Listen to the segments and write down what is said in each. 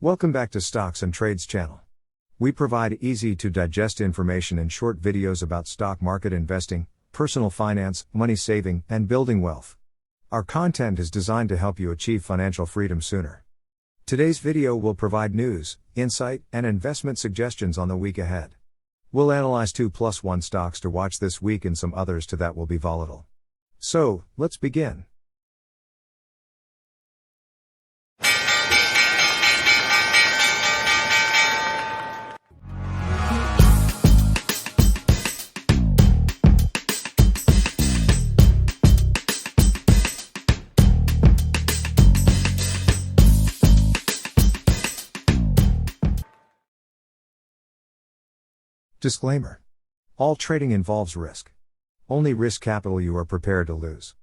Welcome back to Stocks and Trades channel. We provide easy to digest information in short videos about stock market investing, personal finance, money saving, and building wealth. Our content is designed to help you achieve financial freedom sooner. Today's video will provide news, insight, and investment suggestions on the week ahead. We'll analyze 2+1 stocks to watch this week and some others that will be volatile. So, let's begin. Disclaimer. All trading involves risk. Only risk capital you are prepared to lose.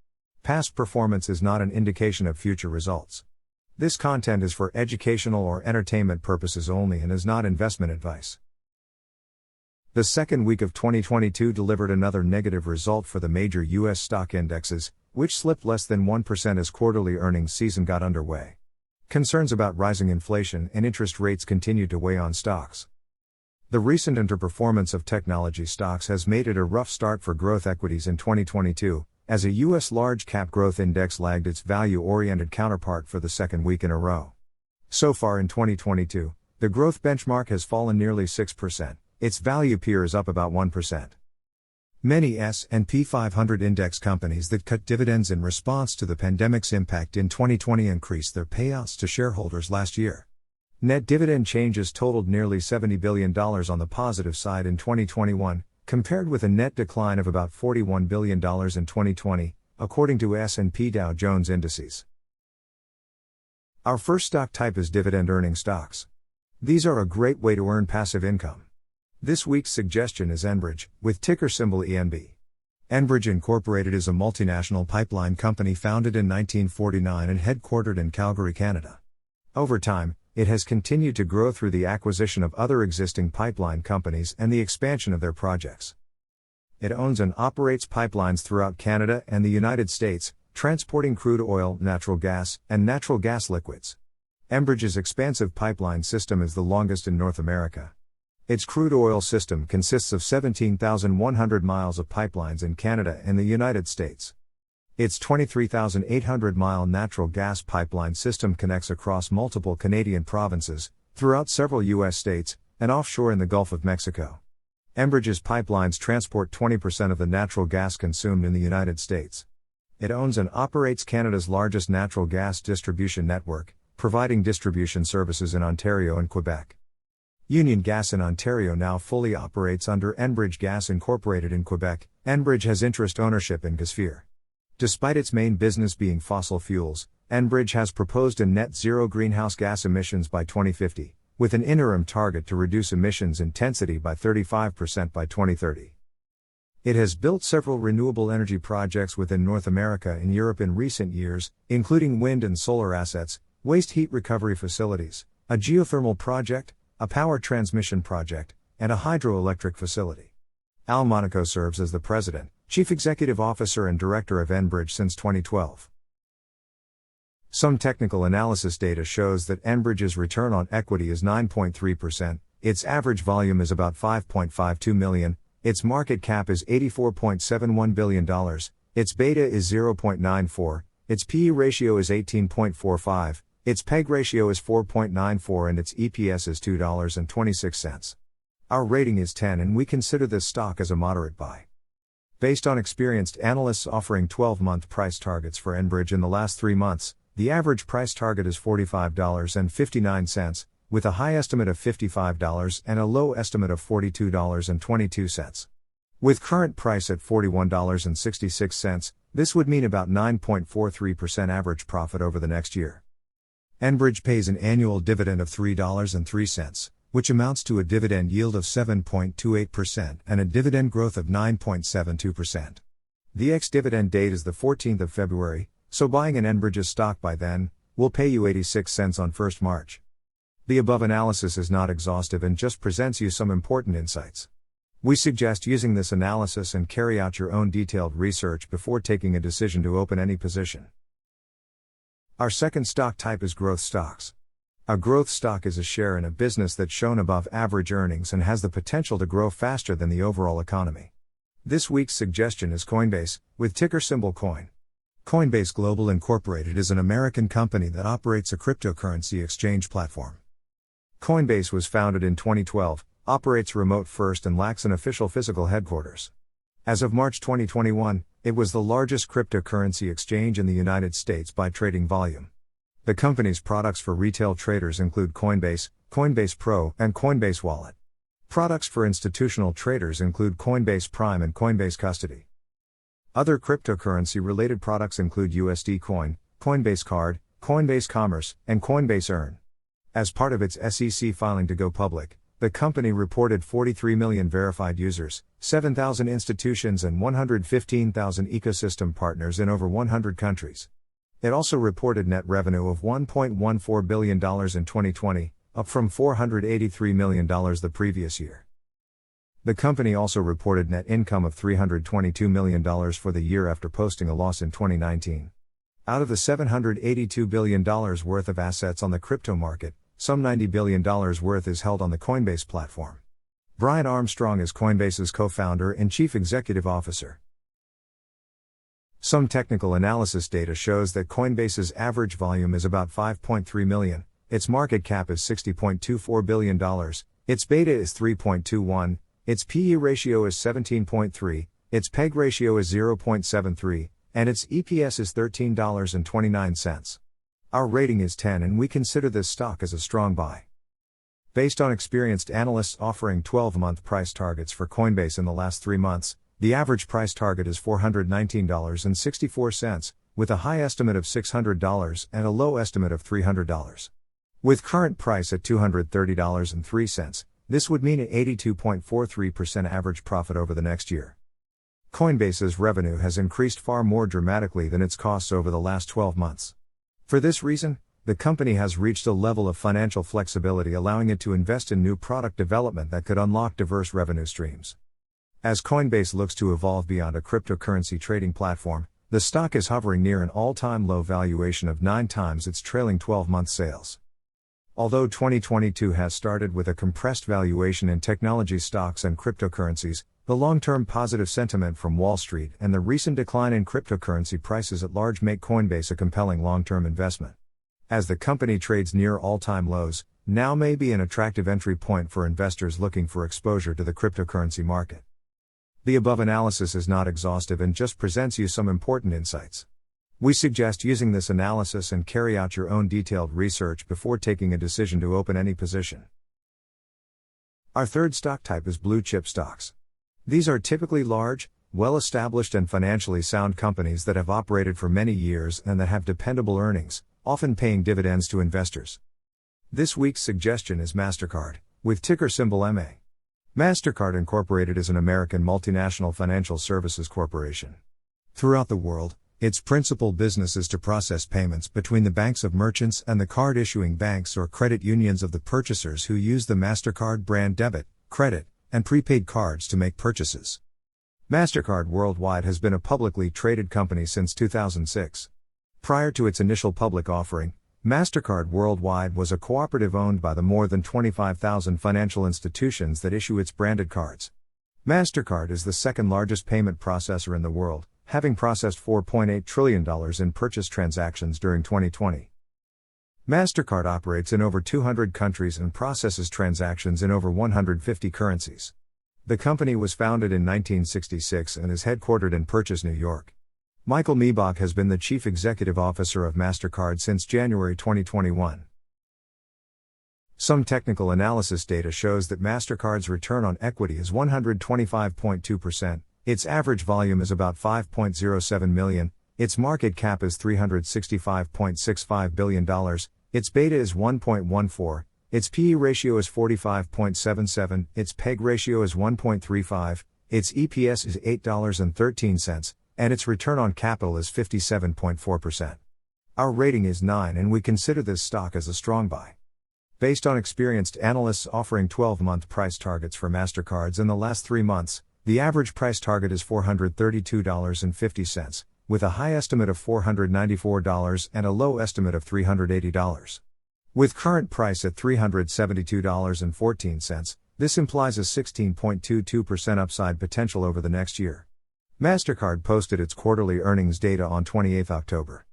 Past performance is not an indication of future results. This content is for educational or entertainment purposes only and is not investment advice. The second week of 2022 delivered another negative result for the major U.S. stock indexes, which slipped less than 1% as quarterly earnings season got underway. Concerns about rising inflation and interest rates continued to weigh on stocks. The recent underperformance of technology stocks has made it a rough start for growth equities in 2022, as a U.S. large-cap growth index lagged its value-oriented counterpart for the second week in a row. So far in 2022, the growth benchmark has fallen nearly 6%, its value peer is up about 1%. Many S&P 500 index companies that cut dividends in response to the pandemic's impact in 2020 increased their payouts to shareholders last year. Net dividend changes totaled nearly $70 billion on the positive side in 2021, compared with a net decline of about $41 billion in 2020, according to S&P Dow Jones Indices. Our first stock type is dividend-earning stocks. These are a great way to earn passive income. This week's suggestion is Enbridge, with ticker symbol ENB. Enbridge Incorporated is a multinational pipeline company founded in 1949 and headquartered in Calgary, Canada. Over time, it has continued to grow through the acquisition of other existing pipeline companies and the expansion of their projects. It owns and operates pipelines throughout Canada and the United States, transporting crude oil, natural gas, and natural gas liquids. Enbridge's expansive pipeline system is the longest in North America. Its crude oil system consists of 17,100 miles of pipelines in Canada and the United States. Its 23,800-mile natural gas pipeline system connects across multiple Canadian provinces, throughout several U.S. states, and offshore in the Gulf of Mexico. Enbridge's pipelines transport 20% of the natural gas consumed in the United States. It owns and operates Canada's largest natural gas distribution network, providing distribution services in Ontario and Quebec. Union Gas in Ontario now fully operates under Enbridge Gas Incorporated in Quebec. Enbridge has interest ownership in Gasphere. Despite its main business being fossil fuels, Enbridge has proposed a net zero greenhouse gas emissions by 2050, with an interim target to reduce emissions intensity by 35% by 2030. It has built several renewable energy projects within North America and Europe in recent years, including wind and solar assets, waste heat recovery facilities, a geothermal project, a power transmission project, and a hydroelectric facility. Al Monaco serves as the president, Chief Executive Officer and Director of Enbridge since 2012. Some technical analysis data shows that Enbridge's return on equity is 9.3%, its average volume is about 5.52 million, its market cap is $84.71 billion, its beta is 0.94, its PE ratio is 18.45, its PEG ratio is 4.94 and its EPS is $2.26. Our rating is 10 and we consider this stock as a moderate buy. Based on experienced analysts offering 12-month price targets for Enbridge in the last 3 months, the average price target is $45.59, with a high estimate of $55 and a low estimate of $42.22. With current price at $41.66, this would mean about 9.43% average profit over the next year. Enbridge pays an annual dividend of $3.03, which amounts to a dividend yield of 7.28% and a dividend growth of 9.72%. The ex-dividend date is the 14th of February, so buying an Enbridge's stock by then will pay you 86 cents on 1st March. The above analysis is not exhaustive and just presents you some important insights. We suggest using this analysis and carry out your own detailed research before taking a decision to open any position. Our second stock type is growth stocks. A growth stock is a share in a business that's shown above average earnings and has the potential to grow faster than the overall economy. This week's suggestion is Coinbase, with ticker symbol COIN. Coinbase Global Incorporated is an American company that operates a cryptocurrency exchange platform. Coinbase was founded in 2012, operates remote first and lacks an official physical headquarters. As of March 2021, it was the largest cryptocurrency exchange in the United States by trading volume. The company's products for retail traders include Coinbase, Coinbase Pro, and Coinbase Wallet. Products for institutional traders include Coinbase Prime and Coinbase Custody. Other cryptocurrency-related products include USD Coin, Coinbase Card, Coinbase Commerce, and Coinbase Earn. As part of its SEC filing to go public, the company reported 43 million verified users, 7,000 institutions and 115,000 ecosystem partners in over 100 countries. It also reported net revenue of $1.14 billion in 2020, up from $483 million the previous year. The company also reported net income of $322 million for the year after posting a loss in 2019. Out of the $782 billion worth of assets on the crypto market, some $90 billion worth is held on the Coinbase platform. Brian Armstrong is Coinbase's co-founder and chief executive officer. Some technical analysis data shows that Coinbase's average volume is about 5.3 million, its market cap is $60.24 billion, its beta is 3.21, its PE ratio is 17.3, its PEG ratio is 0.73, and its EPS is $13.29. Our rating is 10 and we consider this stock as a strong buy. Based on experienced analysts offering 12-month price targets for Coinbase in the last 3 months, the average price target is $419.64, with a high estimate of $600 and a low estimate of $300. With current price at $230.03, this would mean an 82.43% average profit over the next year. Coinbase's revenue has increased far more dramatically than its costs over the last 12 months. For this reason, the company has reached a level of financial flexibility allowing it to invest in new product development that could unlock diverse revenue streams. As Coinbase looks to evolve beyond a cryptocurrency trading platform, the stock is hovering near an all-time low valuation of 9 times its trailing 12-month sales. Although 2022 has started with a compressed valuation in technology stocks and cryptocurrencies, the long-term positive sentiment from Wall Street and the recent decline in cryptocurrency prices at large make Coinbase a compelling long-term investment. As the company trades near all-time lows, now may be an attractive entry point for investors looking for exposure to the cryptocurrency market. The above analysis is not exhaustive and just presents you some important insights. We suggest using this analysis and carry out your own detailed research before taking a decision to open any position. Our third stock type is blue chip stocks. These are typically large, well-established and financially sound companies that have operated for many years and that have dependable earnings, often paying dividends to investors. This week's suggestion is MasterCard, with ticker symbol MA. MasterCard Incorporated is an American multinational financial services corporation. Throughout the world, its principal business is to process payments between the banks of merchants and the card-issuing banks or credit unions of the purchasers who use the MasterCard brand debit, credit, and prepaid cards to make purchases. MasterCard Worldwide has been a publicly traded company since 2006. Prior to its initial public offering, MasterCard Worldwide was a cooperative owned by the more than 25,000 financial institutions that issue its branded cards. MasterCard is the second largest payment processor in the world, having processed $4.8 trillion in purchase transactions during 2020. MasterCard operates in over 200 countries and processes transactions in over 150 currencies. The company was founded in 1966 and is headquartered in Purchase, New York. Michael Miebach has been the chief executive officer of MasterCard since January 2021. Some technical analysis data shows that MasterCard's return on equity is 125.2%, its average volume is about 5.07 million, its market cap is $365.65 billion, its beta is 1.14, its PE ratio is 45.77, its PEG ratio is 1.35, its EPS is $8.13, and its return on capital is 57.4%. Our rating is 9 and we consider this stock as a strong buy. Based on experienced analysts offering 12-month price targets for MasterCards in the last 3 months, the average price target is $432.50, with a high estimate of $494 and a low estimate of $380. With current price at $372.14, this implies a 16.22% upside potential over the next year. MasterCard posted its quarterly earnings data on 28 October.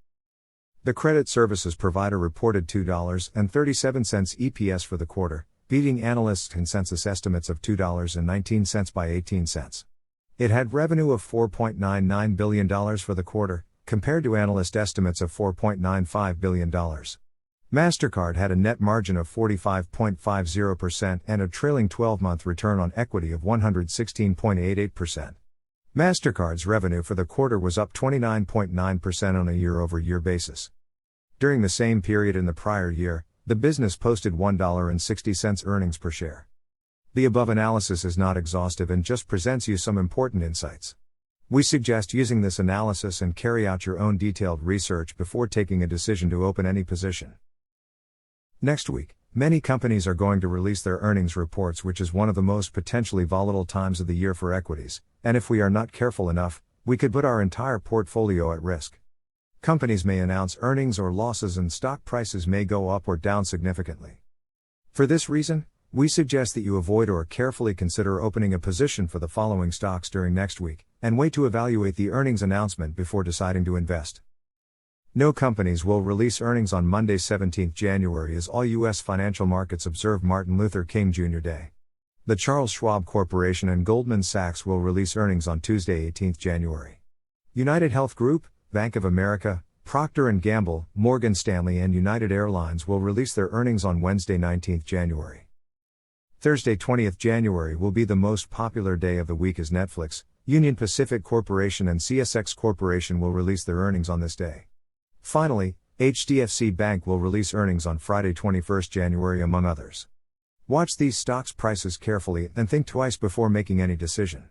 The credit services provider reported $2.37 EPS for the quarter, beating analysts' consensus estimates of $2.19 by 18 cents. It had revenue of $4.99 billion for the quarter, compared to analyst estimates of $4.95 billion. MasterCard had a net margin of 45.50% and a trailing 12-month return on equity of 116.88%. MasterCard's revenue for the quarter was up 29.9% on a year-over-year basis. During the same period in the prior year, the business posted $1.60 earnings per share. The above analysis is not exhaustive and just presents you some important insights. We suggest using this analysis and carry out your own detailed research before taking a decision to open any position. Next week, many companies are going to release their earnings reports, which is one of the most potentially volatile times of the year for equities, and if we are not careful enough, we could put our entire portfolio at risk. Companies may announce earnings or losses and stock prices may go up or down significantly. For this reason, we suggest that you avoid or carefully consider opening a position for the following stocks during next week, and wait to evaluate the earnings announcement before deciding to invest. No companies will release earnings on Monday, 17 January as all U.S. financial markets observe Martin Luther King Jr. Day. The Charles Schwab Corporation and Goldman Sachs will release earnings on Tuesday, 18 January. United Health Group, Bank of America, Procter & Gamble, Morgan Stanley and United Airlines will release their earnings on Wednesday, 19 January. Thursday, 20th January will be the most popular day of the week as Netflix, Union Pacific Corporation and CSX Corporation will release their earnings on this day. Finally, HDFC Bank will release earnings on Friday, 21st January among others. Watch these stocks' prices carefully and think twice before making any decision.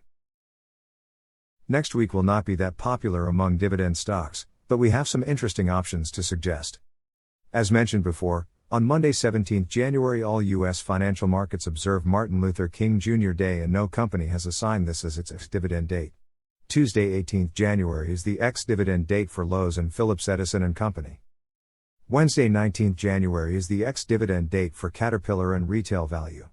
Next week will not be that popular among dividend stocks, but we have some interesting options to suggest. As mentioned before, on Monday, 17 January all U.S. financial markets observe Martin Luther King Jr. Day and no company has assigned this as its ex-dividend date. Tuesday, 18 January is the ex-dividend date for Lowe's and Phillips Edison & Company. Wednesday, 19 January is the ex-dividend date for Caterpillar and Retail Value.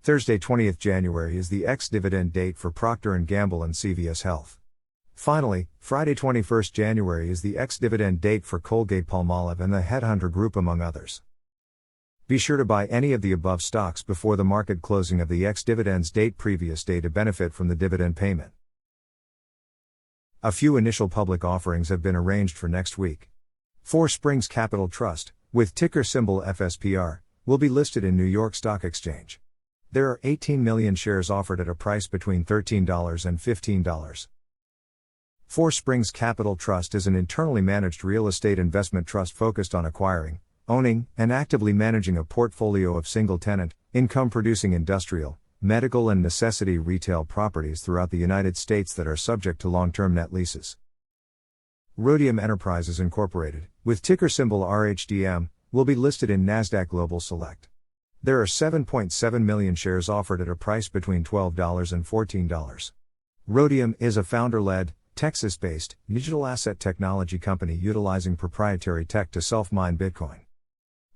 Thursday, 20th January is the ex-dividend date for Procter & Gamble and CVS Health. Finally, Friday, 21st January is the ex-dividend date for Colgate-Palmolive and the Headhunter Group among others. Be sure to buy any of the above stocks before the market closing of the ex-dividend's date previous day to benefit from the dividend payment. A few initial public offerings have been arranged for next week. Four Springs Capital Trust, with ticker symbol FSPR, will be listed in New York Stock Exchange. There are 18 million shares offered at a price between $13 and $15. Four Springs Capital Trust is an internally managed real estate investment trust focused on acquiring, owning, and actively managing a portfolio of single-tenant, income-producing industrial, medical and necessity retail properties throughout the United States that are subject to long-term net leases. Rhodium Enterprises Incorporated, with ticker symbol RHDM, will be listed in NASDAQ Global Select. There are 7.7 million shares offered at a price between $12 and $14. Rhodium is a founder-led, Texas-based, digital asset technology company utilizing proprietary tech to self-mine Bitcoin.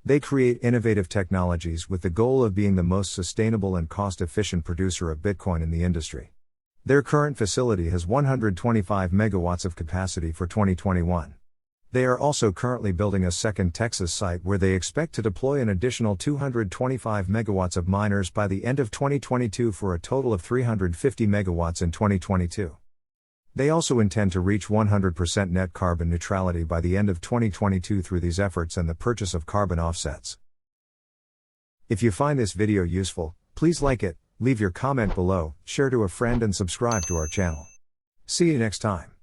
They create innovative technologies with the goal of being the most sustainable and cost-efficient producer of Bitcoin in the industry. Their current facility has 125 megawatts of capacity for 2021. They are also currently building a second Texas site where they expect to deploy an additional 225 megawatts of miners by the end of 2022 for a total of 350 megawatts in 2022. They also intend to reach 100% net carbon neutrality by the end of 2022 through these efforts and the purchase of carbon offsets. If you find this video useful, please like it, leave your comment below, share to a friend and subscribe to our channel. See you next time.